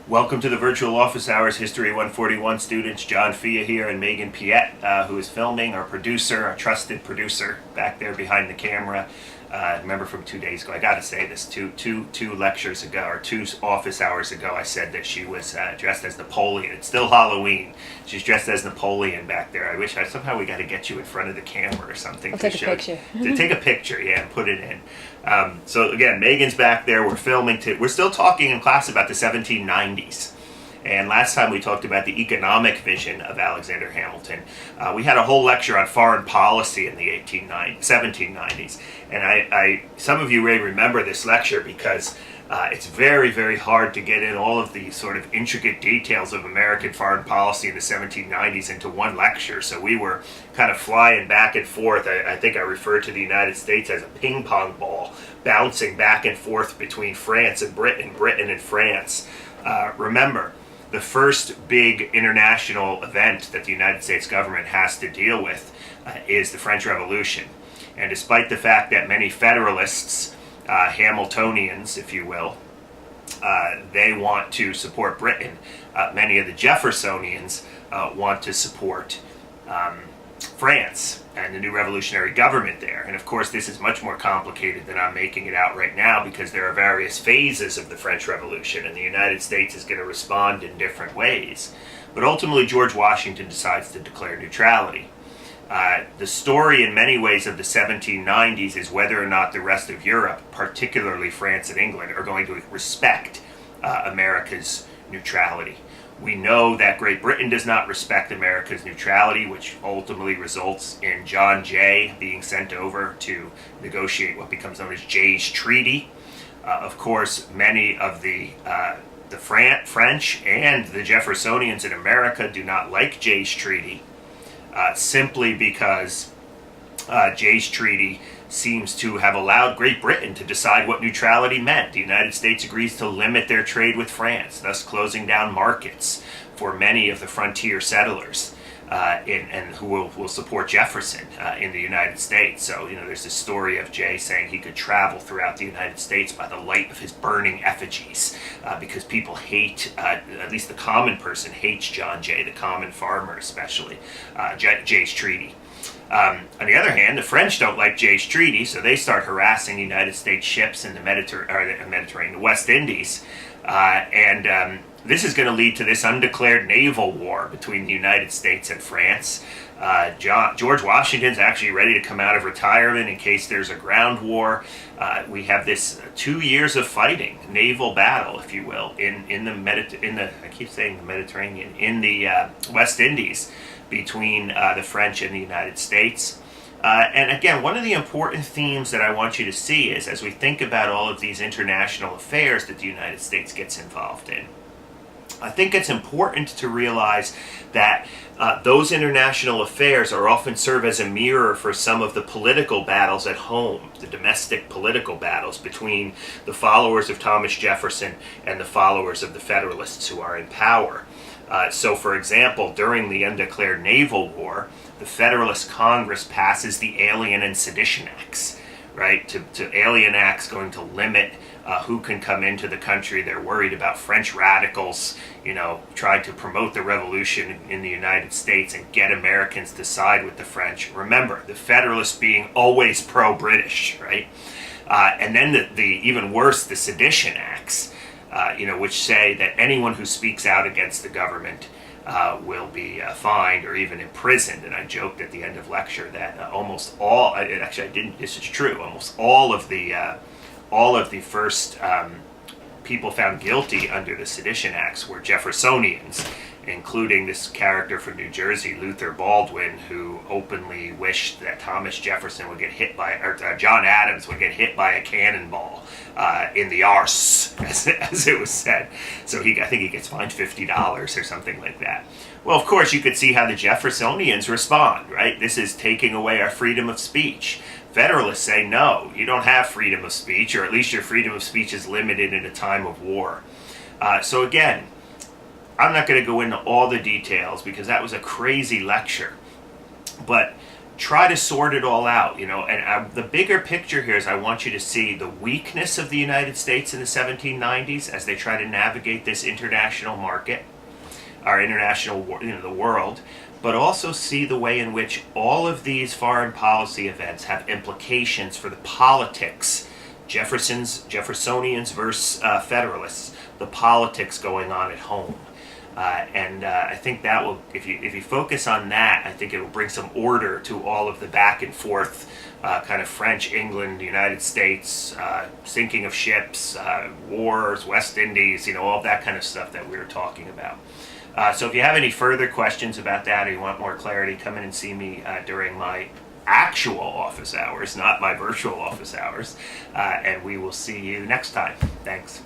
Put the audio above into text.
Welcome to the Virtual Office Hours History 141 students. John Fia here and Megan Piet, who is filming, our producer, our trusted producer, back there behind the camera. Remember from 2 days ago, I gotta say this, two lectures ago, or 2 office hours ago, I said that she was dressed as Napoleon. It's still Halloween. She's dressed as Napoleon back there. I wish somehow we gotta get you in front of the camera or something. I'll take a picture. To take a picture, yeah, and put it in. So again, Megan's back there. We're filming. We're still talking in class about the 1790s. And last time we talked about the economic vision of Alexander Hamilton. We had a whole lecture on foreign policy in the 1790s. And some of you may remember this lecture because it's very, very hard to get in all of the sort of intricate details of American foreign policy in the 1790s into one lecture. So we were kind of flying back and forth. I think I referred to the United States as a ping pong ball, bouncing back and forth between France and Britain, Britain and France. Remember, the first big international event that the United States government has to deal with is the French Revolution. And despite the fact that many Federalists, Hamiltonians, if you will, they want to support Britain, many of the Jeffersonians want to support France and the new revolutionary government there. And of course, this is much more complicated than I'm making it out right now because there are various phases of the French Revolution, and the United States is going to respond in different ways. But ultimately, George Washington decides to declare neutrality. The story in many ways of the 1790s is whether or not the rest of Europe, particularly France and England, are going to respect America's neutrality. We know that Great Britain does not respect America's neutrality, which ultimately results in John Jay being sent over to negotiate what becomes known as Jay's Treaty. Of course, many of the French and the Jeffersonians in America do not like Jay's Treaty, simply because Jay's Treaty seems to have allowed Great Britain to decide what neutrality meant. The United States agrees to limit their trade with France, thus closing down markets for many of the frontier settlers and who will support Jefferson in the United States. So, there's this story of Jay saying he could travel throughout the United States by the light of his burning effigies because people hate, at least the common person hates John Jay, the common farmer especially, Jay's Treaty. On the other hand, the French don't like Jay's Treaty, so they start harassing United States ships in the Mediterranean, the West Indies, and this is going to lead to this undeclared naval war between the United States and France. George Washington's actually ready to come out of retirement in case there's a ground war. We have this 2 years of fighting, naval battle, if you will, in the I keep saying the Mediterranean, in the West Indies, between the French and the United States. And again, one of the important themes that I want you to see is, as we think about all of these international affairs that the United States gets involved in, I think it's important to realize that those international affairs are often serve as a mirror for some of the political battles at home, the domestic political battles between the followers of Thomas Jefferson and the followers of the Federalists who are in power. So, for example, during the undeclared naval war, the Federalist Congress passes the Alien and Sedition Acts, right? To Alien Acts going to limit who can come into the country. They're worried about French radicals, trying to promote the revolution in the United States and get Americans to side with the French. Remember, the Federalists being always pro-British, right? And then the even worse, the Sedition Acts, which say that anyone who speaks out against the government will be fined or even imprisoned. And I joked at the end of lecture that almost all, actually I didn't, this is true, almost all of the first people found guilty under the Sedition Acts were Jeffersonians, including this character from New Jersey, Luther Baldwin, who openly wished that Thomas Jefferson would get hit by, or John Adams would get hit by a cannonball in the arse, as it was said. So I think he gets fined $50 or something like that. Well, of course, you could see how the Jeffersonians respond, right? This is taking away our freedom of speech. Federalists say, no, you don't have freedom of speech, or at least your freedom of speech is limited in a time of war. So again, I'm not going to go into all the details because that was a crazy lecture. But try to sort it all out, and the bigger picture here is I want you to see the weakness of the United States in the 1790s as they try to navigate this international market, our international, the world, but also see the way in which all of these foreign policy events have implications for the politics. Jeffersonians versus Federalists, the politics going on at home. And I think that will, if you focus on that, I think it will bring some order to all of the back and forth, kind of French, England, United States, sinking of ships, wars, West Indies, all of that kind of stuff that we were talking about. So if you have any further questions about that, or you want more clarity, come in and see me during my actual office hours, not my virtual office hours, and we will see you next time. Thanks.